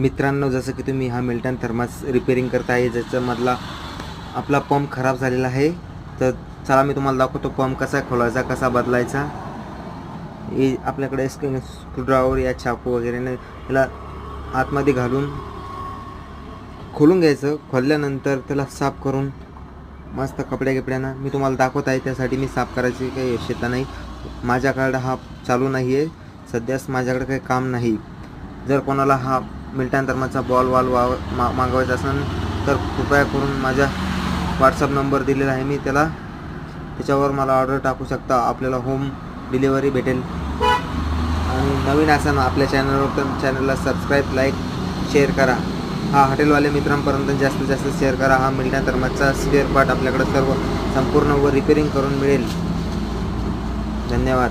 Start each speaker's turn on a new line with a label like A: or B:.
A: मित्रांनो, जसं की तुम्ही हा मिल्टन थर्मास रिपेअरिंग करत आहे, ज्याच्यामधला आपला पंप खराब झालेला आहे. तर चला मी तुम्हाला दाखवतो पंप कसा खोलायचा, कसा बदलायचा. हे आपल्याकडे स्क्रूड्रायव्हर या चाकू वगैरेने त्याला आतमध्ये घालून खोलून घ्यायचं. खोलल्यानंतर त्याला साफ करून मस्त कपड्यानं मी तुम्हाला दाखवत आहे. त्यासाठी मी साफ करायची काही आवश्यकता नाही. माझ्याकडे हा चालू नाही आहे सध्यास, माझ्याकडे काही काम नाही. जर कोणाला हा मिल्टन थर्मासचा बॉल मागवायचा असेल तर कृपया करून माझा व्हॉट्सअप नंबर दिलेला आहे मी, त्याच्यावर मला ऑर्डर टाकू शकता. आपल्याला होम डिलिव्हरी भेटेल. आणि नवीन असाल आपल्या चॅनलवर तर चॅनलला सबस्क्राईब, लाईक, शेअर करा. हा हॉटेलवाले मित्रांपर्यंत जास्तीत जास्त शेअर करा. हा मिल्टन थर्मासचा स्पेअर पार्ट आपल्याकडे सर्व संपूर्ण व रिपेअरिंग करून मिळेल. धन्यवाद.